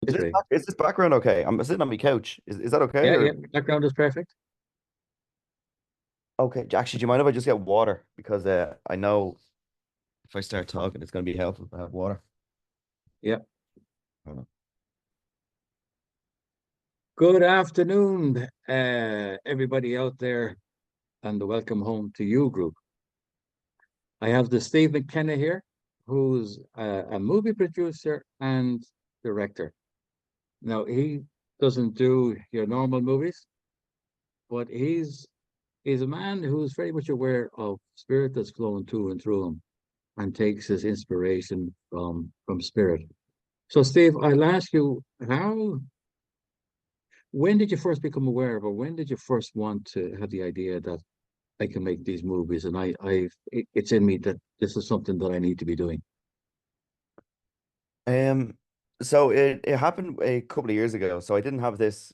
That's great. Is this background okay? I'm sitting on my couch. Is that okay? Yeah, yeah. Or Background is perfect. okay, actually, do you mind if I just get water? Because I know if I start talking, it's going to be helpful to have water. Yeah. Hold on. Good afternoon, everybody out there, and welcome home to you group. I have the Steve McKenna here, who's a movie producer and director. Now, he doesn't do your normal movies, but he's a man who's very much aware of spirit that's flowing to and through him and takes his inspiration from spirit. So, Steve, I'll ask you, when did you first become aware of, or when did you first want to have the idea that I can make these movies, and it's in me that this is something that I need to be doing. Um, so it happened a couple of years ago. So I didn't have this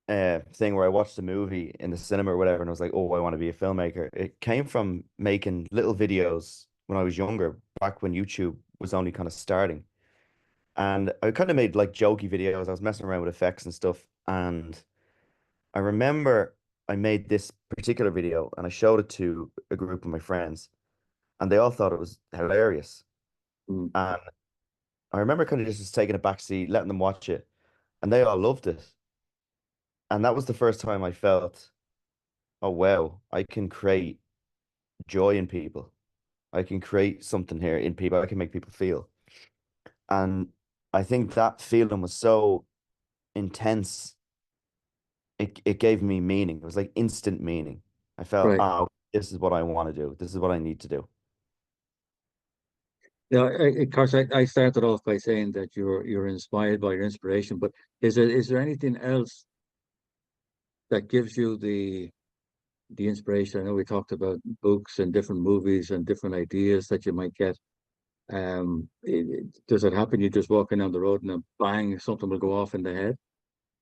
thing where I watched a movie in the cinema or whatever, and I was like, oh, I want to be a filmmaker. It came from making little videos when I was younger, back when YouTube was only kind of starting. And I kind of made like jokey videos. I was messing around with effects and stuff. And I remember I made this particular video and I showed it to a group of my friends, and they all thought it was hilarious. Mm, And I remember kind of just taking a back seat, letting them watch it, and they all loved it. And that was the first time I felt, oh wow, I can create joy in people. I can create something here in people. I can make people feel. And I think that feeling was so intense. It gave me meaning. It was like instant meaning. I felt, right. oh, this is what I want to do. This is what I need to do. Yeah, of course, I started off by saying that you're inspired by your inspiration, but is there anything else that gives you the inspiration? I know we talked about books and different movies and different ideas that you might get. Does it happen? You're just walking down the road and then bang, something will go off in the head?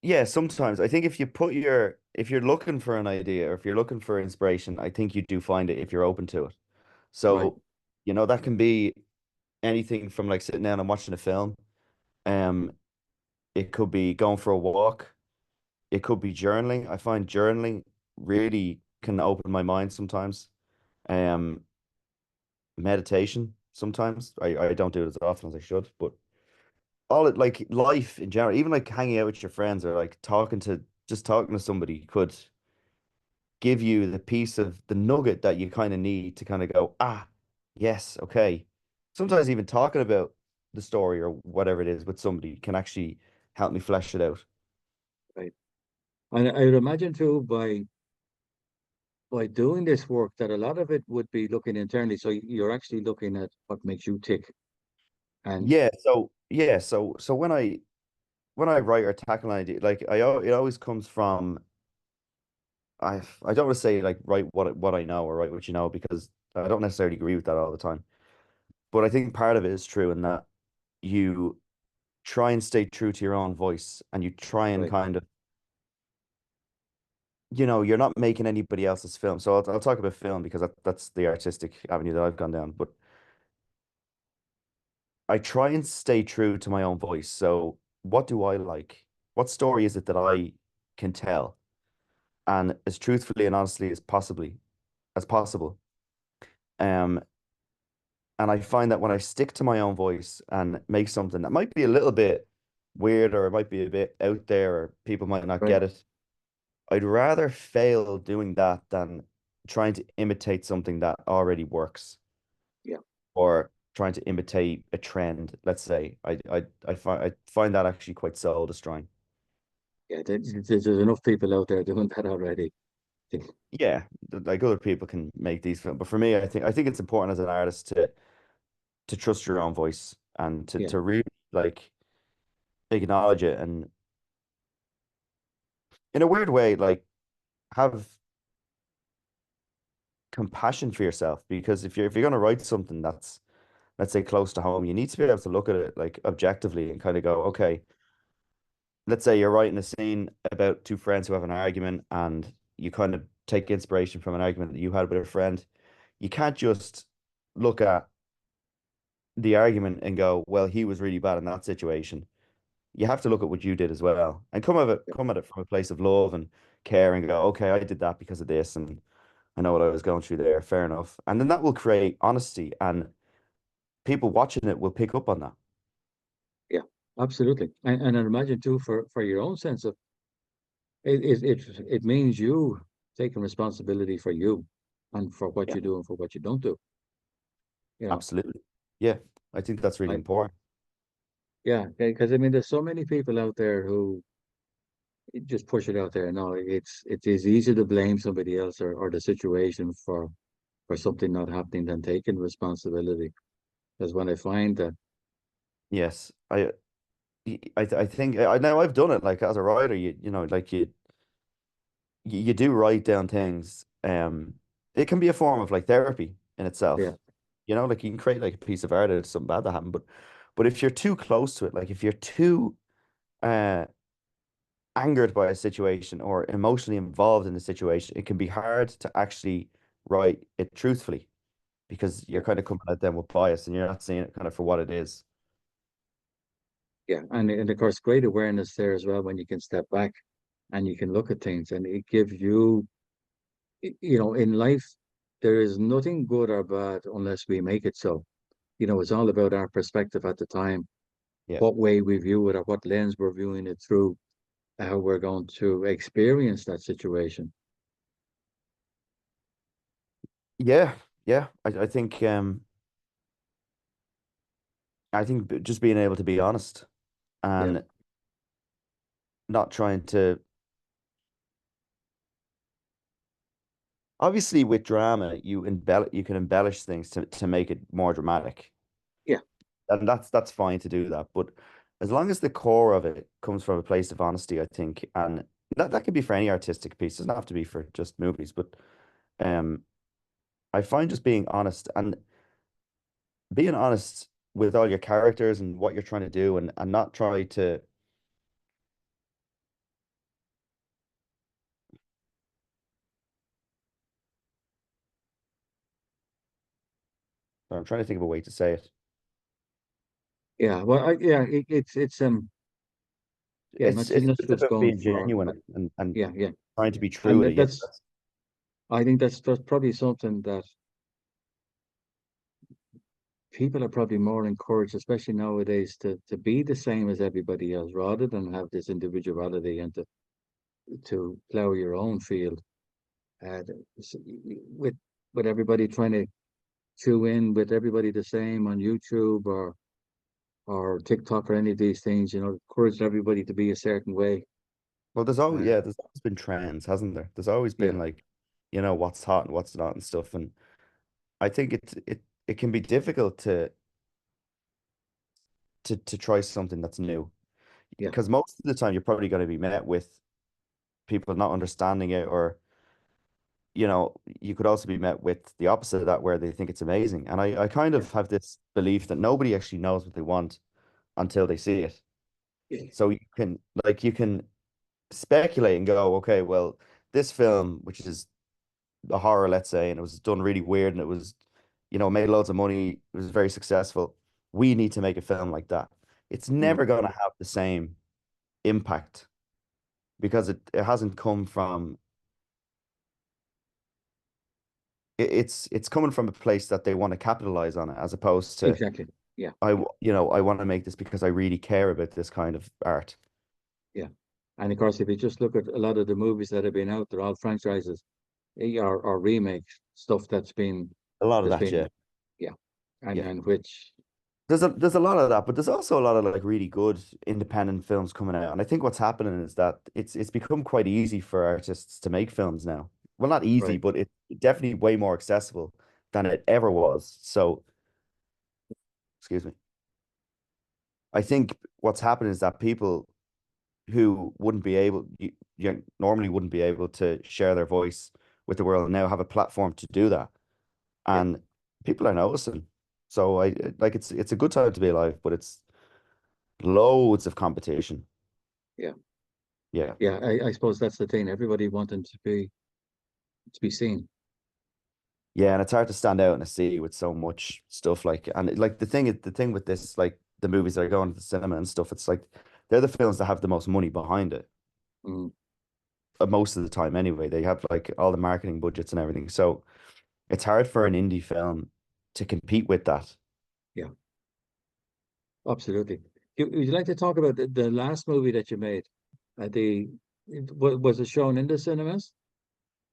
Yeah, sometimes I think if you're looking for an idea or if you're looking for inspiration, I think you do find it if you're open to it. Right, So, that can be anything from like sitting down and watching a film. Um, it could be going for a walk. It could be journaling. I find journaling really can open my mind sometimes. Um, Meditation sometimes. I don't do it as often as I should, but all it like life in general, even like hanging out with your friends or like talking to somebody could give you the piece of the nugget that you kind of need to kind of go, ah, yes, okay. Sometimes even talking about the story or whatever it is with somebody can actually help me flesh it out. right. And I would imagine too by doing this work that a lot of it would be looking internally. So you're actually looking at what makes you tick. And So when I write or tackle an idea, like it always comes from I don't want to say like write what I know or write what you know because I don't necessarily agree with that all the time. But I think part of it is true in that you try and stay true to your own voice and you try and right, kind of, you're not making anybody else's film. So I'll talk about film because that's the artistic avenue that I've gone down. But I try and stay true to my own voice. So what do I like? What story is it that I can tell? And as truthfully and honestly as possible. Um, and I find that when I stick to my own voice and make something that might be a little bit weird or it might be a bit out there or people might not right. get it, I'd rather fail doing that than trying to imitate something that already works Yeah. or trying to imitate a trend, let's say. I find that actually quite soul destroying. Yeah. There's enough people out there doing that already. Yeah, like other people can make these films, but for me, I think it's important as an artist to trust your own voice and to Yeah. to really like acknowledge it and in a weird way, like have compassion for yourself because if you're gonna write something that's let's say close to home, you need to be able to look at it like objectively and kind of go, okay, let's say you're writing a scene about two friends who have an argument and you kind of take inspiration from an argument that you had with a friend. You can't just look at the argument and go, well, he was really bad in that situation. you have to look at what you did as well, and come at it from a place of love and care, and go, okay, I did that because of this, and I know what I was going through there. Fair enough, and then that will create honesty, and people watching it will pick up on that. Yeah, absolutely. And I imagine too for your own sense of it means you taking responsibility for you and for what Yeah, you do and for what you don't do. You know, absolutely. Yeah, I think that's really I important. yeah, because I mean, there's so many people out there who just push it out there. No, it is easier to blame somebody else or the situation for something not happening than taking responsibility. Because when I find that, Yes, I think I know I've done it like as a writer. You know, like you do write down things. It can be a form of like therapy in yeah, itself. You know, like you can create like a piece of art out of something bad that happened, but if you're too close to it, like if you're too uh angered by a situation or emotionally involved in the situation, it can be hard to actually write it truthfully because you're yeah, kind of coming at them with bias and you're not seeing it kind of for what it is. yeah, and of course, great awareness there as well when you can step back and you can look at things, and it gives you, you know, in life, there is nothing good or bad unless we make it so. You know, it's all about our perspective at the time, Yeah. what way we view it or what lens we're viewing it through, how we're going to experience that situation. Yeah, yeah. I think just being able to be honest Yeah, and not trying to obviously with drama you can embellish things to make it more dramatic. yeah, And that's fine to do that. But as long as the core of it comes from a place of honesty, I think, and that could be for any artistic piece, it doesn't have to be for just movies, but um I find just being honest with all your characters and what you're trying to do and not try to I'm trying to think of a way to say it. yeah. Well, yeah, it's yeah, It's not just just about going being for genuine and yeah, yeah, trying to be and true to that's I think that's probably something that people are probably more encouraged, especially nowadays, to be the same as everybody else rather than have this individuality and to plow your own field. And with with everybody trying to chew in with everybody the same on YouTube or TikTok or any of these things, you know, encourage everybody to be a certain way. well, Uh, there's always been trends, hasn't there? There's always yeah, been like, what's hot and what's not and stuff. And I think it can be difficult to try something that's new yeah, because most of the time you're probably going to be met with people not understanding it, or you could also be met with the opposite of that where they think it's amazing. And I kind yeah, of have this belief that nobody actually knows what they want until they see it. yeah, So you can speculate and go, okay, well, this film, which is a horror, let's say, and it was done really weird and it was, made loads of money, it was very successful. We need to make a film like that. It's mm, never going to have the same impact because it hasn't come from it's coming from a place that they want to capitalize on it as opposed to exactly. Yeah, I want to make this because I really care about this kind of art. yeah. And of course, if you just look at a lot of the movies that have been out, they're all franchises or remakes, stuff A lot of that's that, been yeah. yeah, Yeah. and which There's a lot of that, but there's also a lot of like really good independent films coming out. And I think what's happening is that it's become quite easy for artists to make films now. Well, not easy, right, but it's definitely way more accessible than it ever was. So, excuse me. I think what's happening is that people who wouldn't be able, you normally wouldn't be able to share their voice with the world now have a platform to do that. yeah, And people are noticing. So I like it's a good time to be alive, but it's loads of competition. yeah, Yeah. yeah. I suppose that's the thing. Everybody wanting to be seen. Yeah, and it's hard to stand out in a city with so much stuff like and like the thing with this like the movies that are going to the cinema and stuff, it's like they're the films that have the most money behind it, Mm, most of the time anyway. They have like all the marketing budgets and everything. So it's hard for an indie film to compete with that. yeah, absolutely. Would you like to talk about the last movie that you made? Was it shown in the cinemas?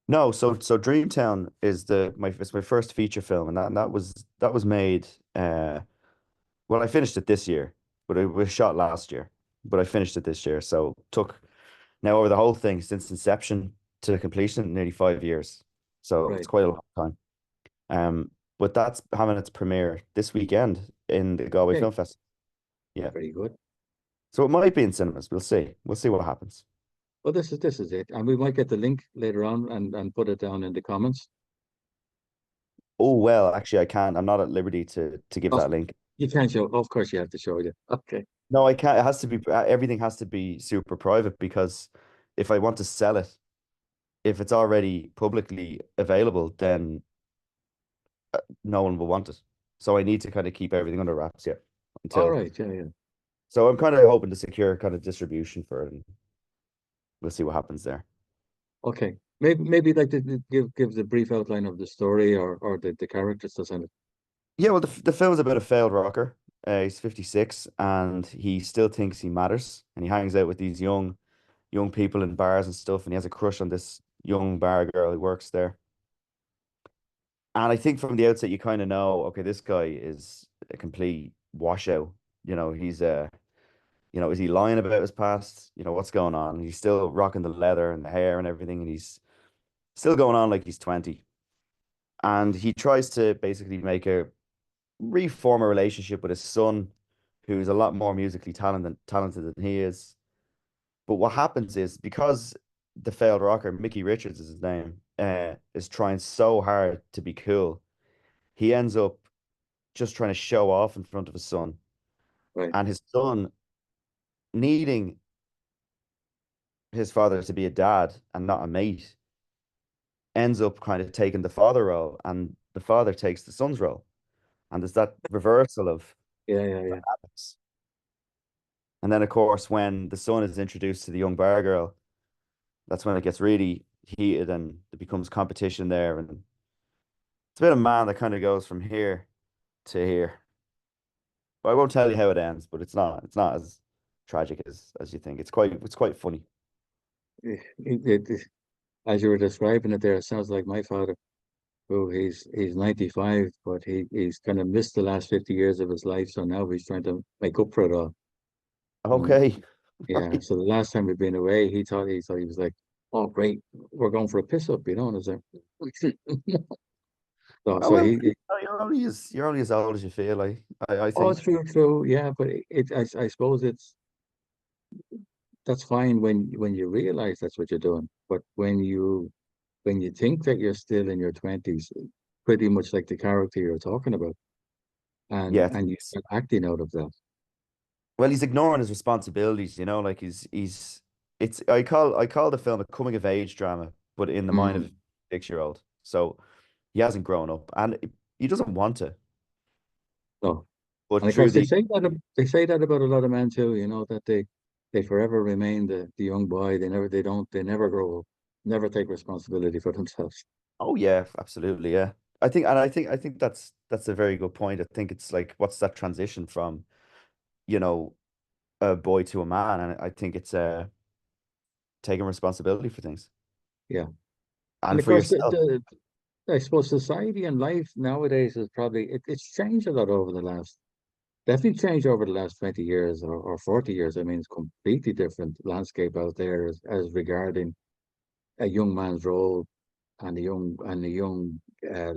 No, so Dreamtown is it's my first feature film, and that was made well, I finished it this year, but it was shot last year, but I finished it this year. So took now over the whole thing since inception to completion, nearly 5 years. So it's Right. quite a long time. But that's having its premiere this weekend in the Galway Okay. Film Festival. Yeah. Very good. So it might be in cinemas. We'll see. We'll see what happens. Well, this is it, and we might get the link later on and put it down in the comments. Oh well, actually I can't. I'm not at liberty to give Oh, that link. you can't show. Of course, you have to show you. Okay. No, I can't. It has to be everything has to be super private because if I want to sell it, if it's already publicly available, then no one will want it. So I need to kind of keep everything under wraps, yeah, All until. right. Yeah. Yeah. So I'm kind of hoping to secure kind of distribution for it, and we'll see what happens there. Okay. Maybe like to give the brief outline of the story or the characters that's in it. Yeah, well, the film's a bit of failed rocker. He's 56 and he still thinks he matters, and he hangs out with these young people in bars and stuff, and he has a crush on this young bar girl who works there. And I think from the outset you kind of know, okay, this guy is a complete washout. He's is he lying about his past? What's going on? He's still rocking the leather and the hair and everything, and he's still going on like he's 20. And he tries to basically reform a relationship with his son, who's a lot more musically talented than he is. But what happens is because the failed rocker, Mickey Richards is his name, is trying so hard to be cool, he ends up just trying to show off in front of his son. Right. And his son, needing his father to be a dad and not a mate, ends up kind of taking the father role, and the father takes the son's role. And there's that reversal of Yeah. Yeah. that Yeah. happens. And then, of course, when the son is introduced to the young bar girl, that's when it gets really heated and it becomes competition there. And it's a bit of man that kind of goes from here to here. But I won't tell you how it ends, but it's not as tragic as you think. It's quite funny. As you were describing it there, it sounds like my father. Oh, he's 95, but he's kind of missed the last 50 years of his life, so now he's trying to make up for it all. And Okay. yeah, so the last time we've been away, he thought he was like, "Oh, great, we're going for a piss up," and I was like, so Oh so well, he you're only as old as you feel. I oh, think. true, true, yeah, but I suppose that's fine when you realize that's what you're doing, but when you think that you're still in your 20s, pretty much like the character you're talking about, and Yeah. and you start acting out of that. Well, he's ignoring his responsibilities, like he's it's I call the film a coming of age drama, but in the mind of a Mm. 6-year-old. So he hasn't grown up and he doesn't want to. So, But and of through course, the they say that about a lot of men too. That they forever remain the young boy. They never grow up, never take responsibility for themselves. Oh yeah, absolutely, yeah. I think that's a very good point. I think it's like what's that transition from, you know, a boy to a man, and I think it's taking responsibility for things Yeah, and and of for course, yourself. I suppose society and life nowadays is probably it's changed a lot over the last definitely changed over the last 20 years or 40 years. I mean, it's completely different landscape out there as regarding a young man's role and the young uh,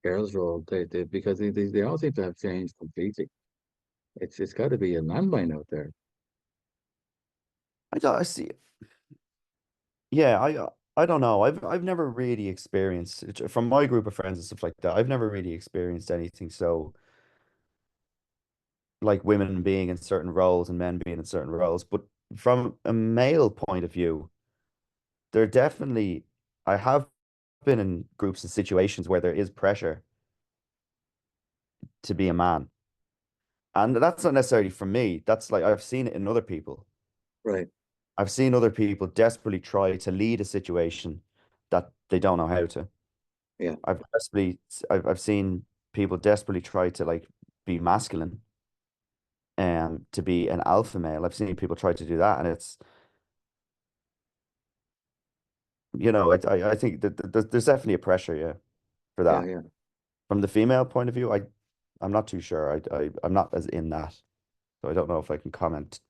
girl's role. Because they all seem to have changed completely. It's got to be a landmine out there. I see. Yeah, I don't know. I've never really experienced from my group of friends and stuff like that. I've never really experienced anything so like women being in certain roles and men being in certain roles. But from a male point of view, there definitely I have been in groups and situations where there is pressure to be a man. And that's not necessarily from me. That's like I've seen it in other people. right. I've seen other people desperately try to lead a situation that they don't know how to. Yeah, I've seen people desperately try to like be masculine and to be an alpha male. I've seen people try to do that, and it's I think that there's definitely a pressure, yeah, for yeah, that. yeah. From the female point of view, I'm not too sure. I'm not as in that, so I don't know if I can comment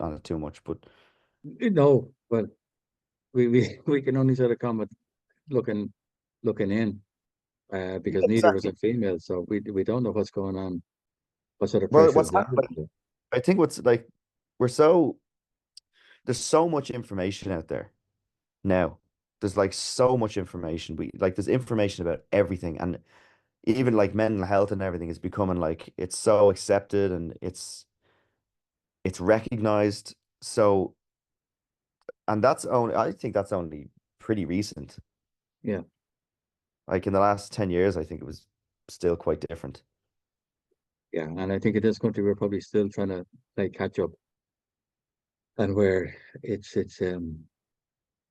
on it too much. But No, but we can only sort of comment looking looking in, yeah, because neither of us exactly. are female, so we don't know what's going on, what sort of Well, pressure what's is that? happening? I think what's like we're so there's so much information out there now. There's like so much information. There's information about everything, and even like mental health and everything is becoming like it's so accepted and it's recognized. So, and that's only I think that's only pretty recent. Yeah, Like in the last 10 years, I think it was still quite different. yeah, and I think in this country we're probably still trying to play catch up, and where it's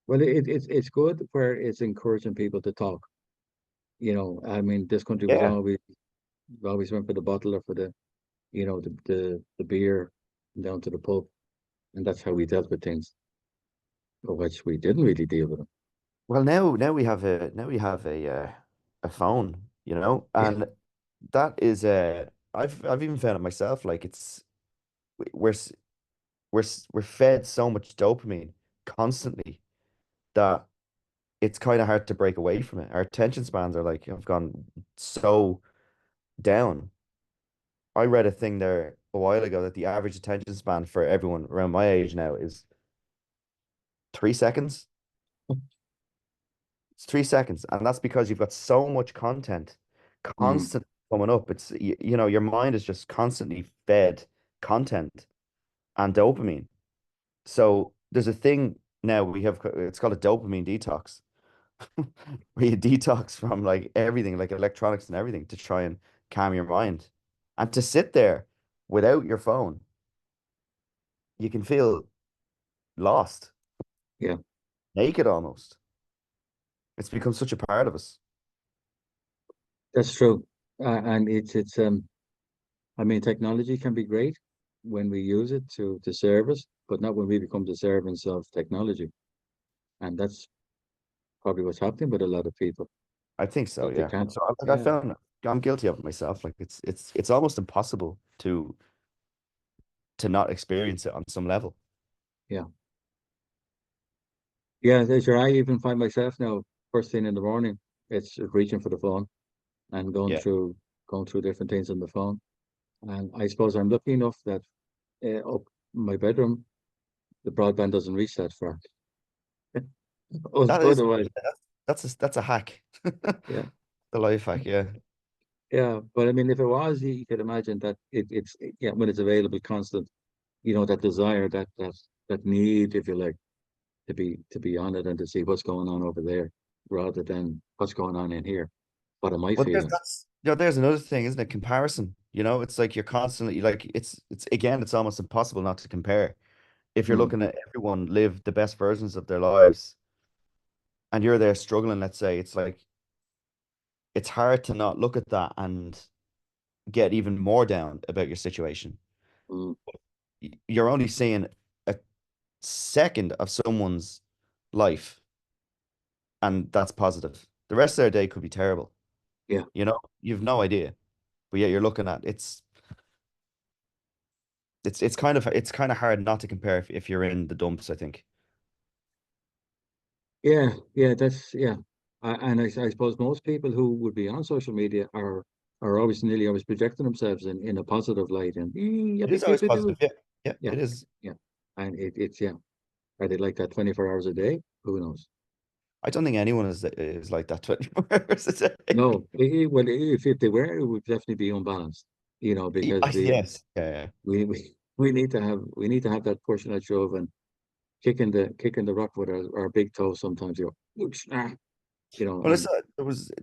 well, it's good where it's encouraging people to talk. I mean, this country was Yeah. always went for the bottle or for the beer down to the pub, and that's how we dealt with things, or which we didn't really deal with them. Well, now we have a phone, Yeah, and that is I've even found it myself. Like we're s- we're fed so much dopamine constantly that it's kind of hard to break away from it. Our attention spans are like have gone so down. I read a thing there a while ago that the average attention span for everyone around my age now is 3 seconds. It's 3 seconds, and that's because you've got so much content mm, constantly coming up. Your mind is just constantly fed content and dopamine. So there's a thing now we have, it's called a dopamine detox, where you detox from like everything, like electronics and everything, to try and calm your mind. And to sit there without your phone, you can feel lost, yeah, naked almost. It's become such a part of us. that's true. And it's I mean, technology can be great when we use it to serve us, but not when we become the servants of technology. And that's probably what's happening with a lot of people, I think so, that they yeah. can't. So I Yeah, found I'm guilty of it myself. Like it's almost impossible to not experience it on some level. yeah, yeah. Sure. I even find myself now, first thing in the morning, it's reaching for the phone and Yeah. going through different things on the phone. And I suppose I'm lucky enough that up my bedroom, the broadband doesn't reach that far. That is Otherwise, that's a hack. yeah, The life hack, yeah. yeah. But I mean, if it was, you could imagine that yeah, when it's available, constant, that desire, that need, if you like, to be on it and to see what's going on over there, rather than what's going on in here. What am I Well, feeling? there's another thing, isn't it? Comparison. It's like you're constantly like it's again, it's almost impossible not to compare. If you're Mm, looking at everyone live the best versions of their lives and you're there struggling, let's say, it's like it's hard to not look at that and get even more down about your situation. mm, You're only seeing a second of someone's life, and that's positive. The rest of their day could be terrible. yeah. You've no idea, but yet you're looking at it's kind of hard not to compare if you're in the dumps, I think. Yeah, yeah, that's yeah. And I suppose most people who would be on social media are always nearly always projecting themselves in a positive light, and It is always positive. Yeah. Yeah, yeah, it is. yeah. And it's yeah. Are they like that 24 hours a day? Who knows? I don't think anyone is like that 24 hours a day. No. Well, if they were, it would definitely be unbalanced. Because Yes. Yeah. we need to have that push and that shove and kicking the rock with our big toe sometimes. Oops, Well, and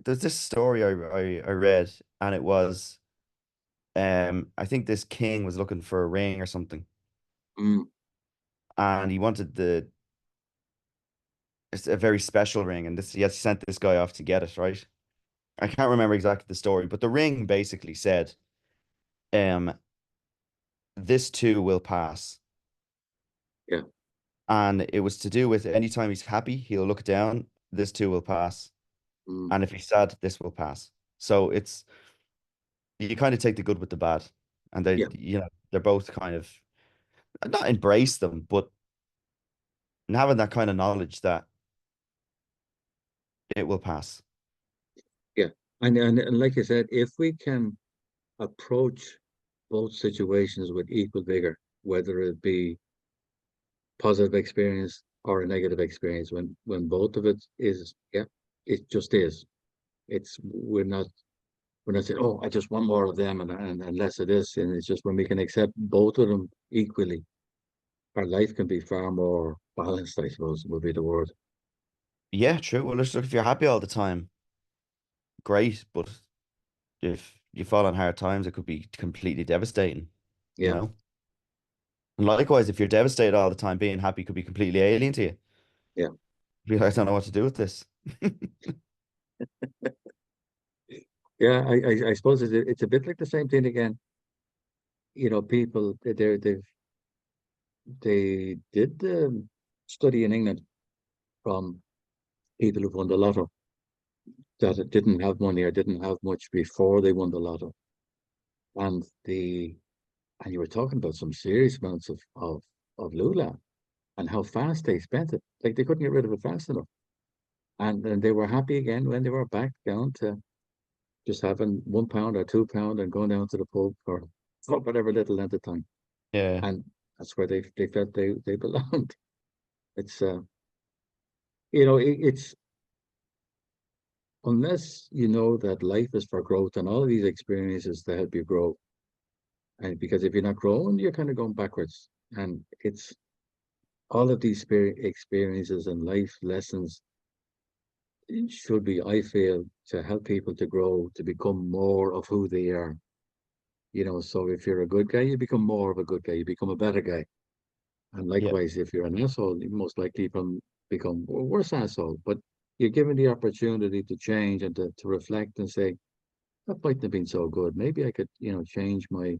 there's this story I read, and it was I think this king was looking for a ring or something, mm, and he wanted it's a very special ring, and this he had sent this guy off to get it, right? I can't remember exactly the story, but the ring basically said, um, this too will pass. Yeah. And it was to do with anytime he's happy, he'll look down, this too will pass. Mm, And if he's sad, this will pass. So it's you kind of take the good with the bad. And yeah. they're both kind of not embrace them, but having that kind of knowledge that it will pass. Yeah. And like I said, if we can approach both situations with equal vigor, whether it be positive experience or a negative experience, when both of it is, yeah, it just is. It's we're not saying, oh, I just want more of them and less of this. And it's just when we can accept both of them equally, our life can be far more balanced, I suppose, would be the word. Yeah, true. Well, look, if you're happy all the time, great. But if you fall on hard times, it could be completely devastating, you Yeah, know? And likewise, if you're devastated all the time, being happy could be completely alien to you. yeah, Be like, I don't know what to do with this. yeah. I suppose it's a bit like the same thing again. People they did the study in England from people who've won the lotto that didn't have money or didn't have much before they won the lotto, and you were talking about some serious amounts of lula and how fast they spent it. Like they couldn't get rid of it fast enough, and they were happy again when they were back down to just having £1 or £2 and going down to the pub for whatever little length of time, Yeah. and that's where they felt they belonged. It's it's unless you know that life is for growth and all of these experiences to help you grow. And because if you're not growing, you're kind of going backwards. And it's all of these experiences and life lessons should be, I feel, to help people to grow, to become more of who they are. So if you're a good guy, you become more of a good guy, you become a better guy. And Yeah. likewise, if you're an asshole, you most likely become a worse asshole. But you're given the opportunity to change and to reflect and say, that mightn't have been so good. Maybe I could, change my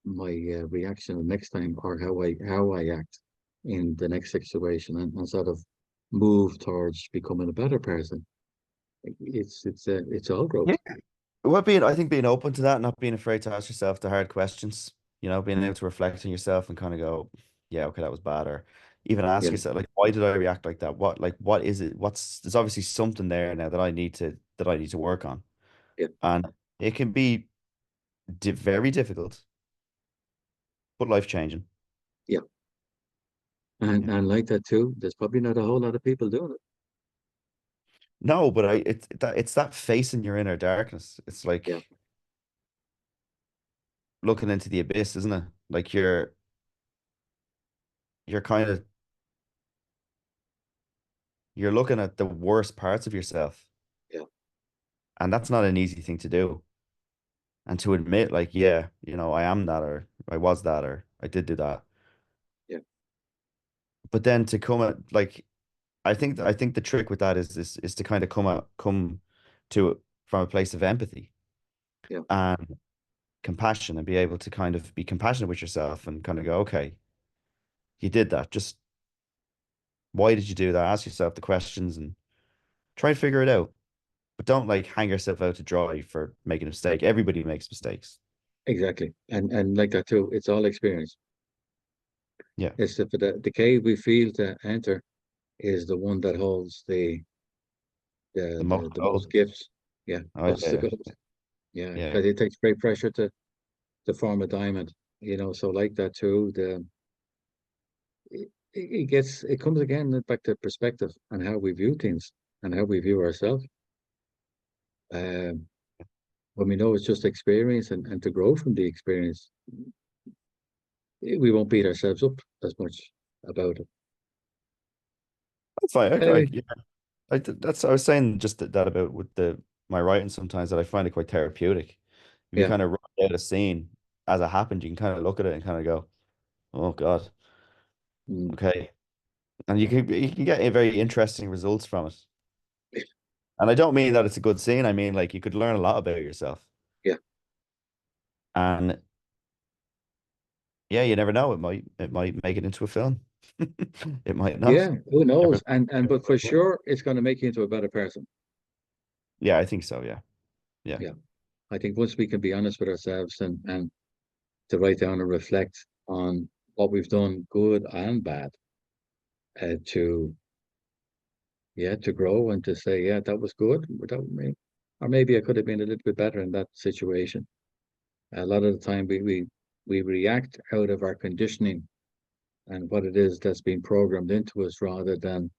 reaction the next time or how I act in the next situation and sort of move towards becoming a better person. It's all growth. Yeah. I think being open to that, not being afraid to ask yourself the hard questions, being able to reflect on yourself and kind of go, yeah, okay, that was bad. Or even ask Yeah, yourself, like, why did I react like that? What is it? There's obviously something there now that I need to work on. yeah, And it can be very difficult, but life changing. yeah. And Yeah. and like that too, there's probably not a whole lot of people doing it. No, but it's that facing your inner darkness. It's Yeah, like looking into the abyss, isn't it? Like you're kind of you're looking at the worst parts of yourself. yeah, And that's not an easy thing to do. And to admit, like, yeah, I am that, or I was that, or I did do that. yeah, But then to come at like, I think the trick with that is to kind of come to it from a place of empathy yeah. and compassion and be able to kind of be compassionate with yourself and kind of go, okay, you did that. Just why did you do that? Ask yourself the questions and try and figure it out. But don't like hang yourself out to dry for making a mistake. Everybody makes mistakes. Exactly. And like that too, it's all experience. Yeah. It's the cave we feel to enter is the one that holds the The the most the, the most gold. gifts. Yeah, Oh that's the yeah. goal. Yeah, Yeah. because it takes great pressure to form a diamond. So like that too, it comes again back to perspective and how we view things and how we view ourselves. Um, when we know it's just experience and to grow from the experience, we won't beat ourselves up as much about it. That's fine. Uh, Yeah. I was saying just that about with the my writing sometimes that I find it quite therapeutic. If you yeah, kind of write out a scene as it happened, you can kind of look at it and kind of go, "Oh God." Mm. Okay. And you can get a very interesting results from it. And I don't mean that it's a good scene. I mean like you could learn a lot about yourself. Yeah. And yeah, you never know. It might make it into a film. It might not. Yeah, who Never. knows? And but for sure, it's going to make you into a better person. Yeah, I think so. Yeah. Yeah. Yeah, I think once we can be honest with ourselves and to write down and reflect on what we've done, good and bad, to yeah, to grow and to say, yeah, that was good without me, or maybe I could have been a little bit better in that situation. A lot of the time, we react out of our conditioning and what it is that's being programmed into us, rather than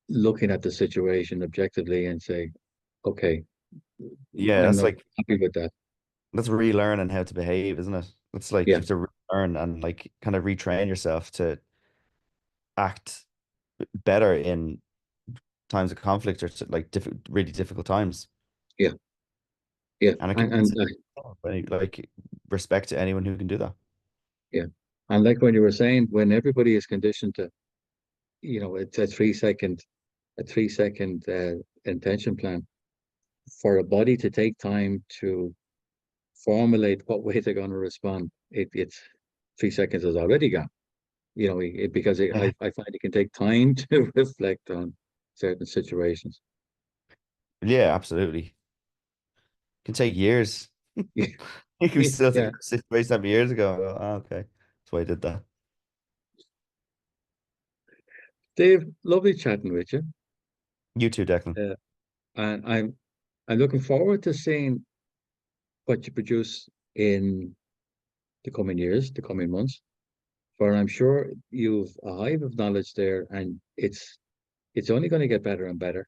looking at the situation objectively and say, okay, Yeah, I'm that's not like happy with that. that's relearning how to behave, isn't it? It's like you Yeah, have to relearn and like kind of retrain yourself to act better in times of conflict or like really difficult times. yeah, yeah, And it can and like respect to anyone who can do that. yeah, and like when you were saying, when everybody is conditioned to, it's a 3 second, intention plan, for a body to take time to formulate what way they're going to respond, it's 3 seconds is already gone. Because Yeah. I find it can take time to reflect on certain situations. Yeah, absolutely. It can take years. Yeah, You can still think yeah. of a situation happened years ago and go, oh, okay. That's why I did that. Dave, lovely chatting with you. You too, Declan. Uh, and I'm looking forward to seeing what you produce in the coming years, the coming months. For I'm sure you've a hive of knowledge there, and it's only going to get better and better.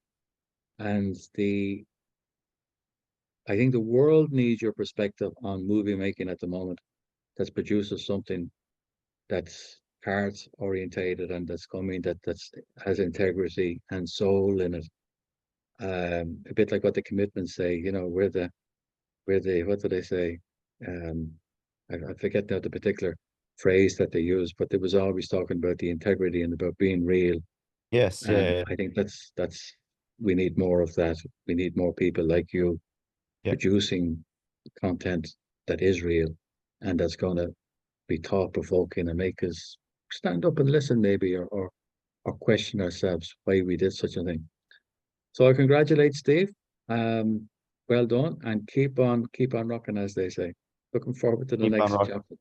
And I think the world needs your perspective on movie making at the moment. That produces something that's heart orientated and that's coming that's has integrity and soul in it. A bit like what the commitments say. We're the what do they say? Um, I forget now the particular phrase that they use, but it was always talking about the integrity and about being real. Yes, yeah, And yeah, I think that's we need more of that. We need more people like you yeah. producing content that is real and that's going to be thought provoking and make us stand up and listen, maybe, or question ourselves why we did such a thing. So I congratulate Steve. Um, well done, and keep on rocking, as they say. Looking forward to the Keep on next rocking. chapter.